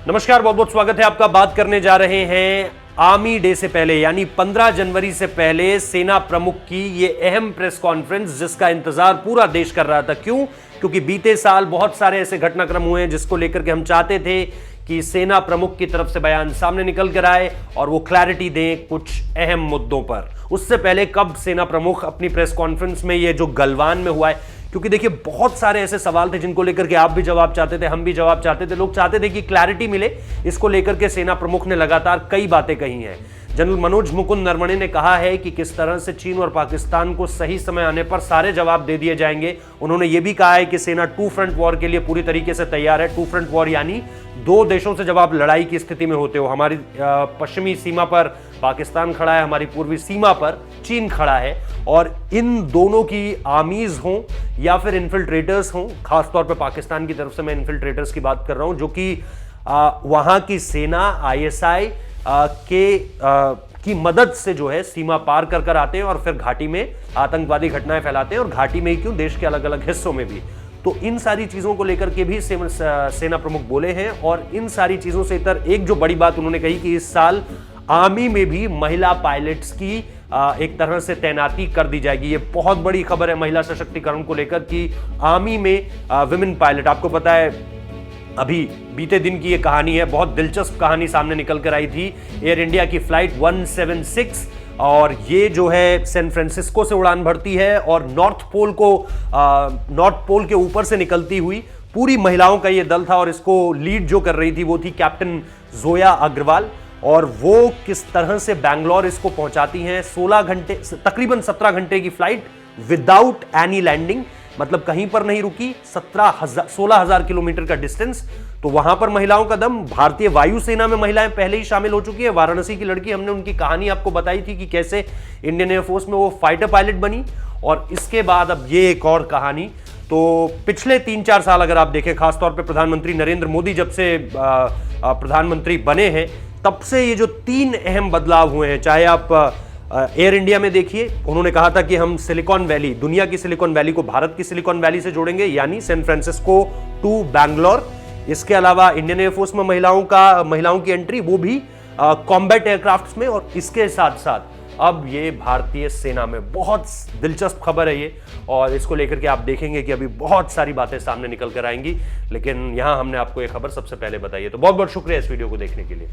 नमस्कार, बहुत बहुत स्वागत है आपका। बात करने जा रहे हैं आर्मी डे से पहले यानी 15 जनवरी से पहले सेना प्रमुख की ये अहम प्रेस कॉन्फ्रेंस, जिसका इंतजार पूरा देश कर रहा था। क्यों? क्योंकि बीते साल बहुत सारे ऐसे घटनाक्रम हुए हैं जिसको लेकर के हम चाहते थे कि सेना प्रमुख की तरफ से बयान सामने निकल कर आए और वो क्लैरिटी दें कुछ अहम मुद्दों पर। उससे पहले कब सेना प्रमुख अपनी प्रेस कॉन्फ्रेंस में ये जो गलवान में हुआ है, क्योंकि देखिए बहुत सारे ऐसे सवाल थे जिनको लेकर के आप भी जवाब चाहते थे, हम भी जवाब चाहते थे, लोग चाहते थे कि क्लैरिटी मिले। इसको लेकर के सेना प्रमुख ने लगातार कई बातें कही हैं। जनरल मनोज मुकुंद नरवणे ने कहा है कि किस तरह से चीन और पाकिस्तान को सही समय आने पर सारे जवाब दे दिए जाएंगे। उन्होंने यह भी कहा है कि सेना टू फ्रंट वॉर के लिए पूरी तरीके से तैयार है। टू फ्रंट वॉर यानी दो देशों से जब आप लड़ाई की स्थिति में होते हो, हमारी पश्चिमी सीमा पर पाकिस्तान खड़ा है, हमारी पूर्वी सीमा पर चीन खड़ा है, और इन दोनों की आर्मीज हों या फिर इन्फिल्ट्रेटर्स हों, खासतौर पर पाकिस्तान की तरफ से मैं इन्फिल्ट्रेटर्स की बात कर रहा हूं, जो कि वहां की सेना आईएसआई की मदद से जो है सीमा पार कर आते हैं और फिर घाटी में आतंकवादी घटनाएं फैलाते हैं, और घाटी में ही क्यों, देश के अलग अलग हिस्सों में भी। तो इन सारी चीजों को लेकर के भी सेना प्रमुख बोले हैं। और इन सारी चीजों से इतर एक जो बड़ी बात उन्होंने कही कि इस साल आर्मी में भी महिला पायलट्स की एक तरह से तैनाती कर दी जाएगी। ये बहुत बड़ी खबर है महिला सशक्तिकरण को लेकर कि आर्मी में विमेन पायलट। आपको पता है अभी बीते दिन की ये कहानी है, बहुत दिलचस्प कहानी सामने निकल कर आई थी। एयर इंडिया की फ्लाइट 176 और ये जो है सैन फ्रांसिस्को से उड़ान भरती है और नॉर्थ पोल के ऊपर से निकलती हुई पूरी महिलाओं का ये दल था, और इसको लीड जो कर रही थी वो थी कैप्टन जोया अग्रवाल। और वो किस तरह से बैंगलोर इसको पहुंचाती हैं, 16 घंटे, तकरीबन 17 घंटे की फ्लाइट विदाउट एनी लैंडिंग, मतलब कहीं पर नहीं रुकी। 16,000 किलोमीटर का डिस्टेंस। तो वहां पर महिलाओं का दम। भारतीय वायुसेना में महिलाएं पहले ही शामिल हो चुकी है। वाराणसी की लड़की, हमने उनकी कहानी आपको बताई थी कि कैसे इंडियन एयरफोर्स में वो फाइटर पायलट बनी। और इसके बाद अब ये एक और कहानी। तो पिछले 3-4 साल अगर आप देखें, खासतौर पर प्रधानमंत्री नरेंद्र मोदी जब से प्रधानमंत्री बने हैं, तब से ये जो 3 अहम बदलाव हुए हैं, चाहे आप एयर इंडिया में देखिए, उन्होंने कहा था कि हम सिलिकॉन वैली, दुनिया की सिलिकॉन वैली को भारत की सिलिकॉन वैली से जोड़ेंगे, यानी सैन फ्रांसिस्को टू बैंगलोर। इसके अलावा इंडियन एयरफोर्स में महिलाओं की एंट्री, वो भी कॉम्बैट एयरक्राफ्ट्स में। और इसके साथ साथ अब ये भारतीय सेना में। बहुत दिलचस्प खबर है ये, और इसको लेकर के आप देखेंगे कि अभी बहुत सारी बातें सामने निकल कर आएंगी, लेकिन यहां हमने आपको ये खबर सबसे पहले बताई है। तो बहुत बहुत शुक्रिया इस वीडियो को देखने के लिए।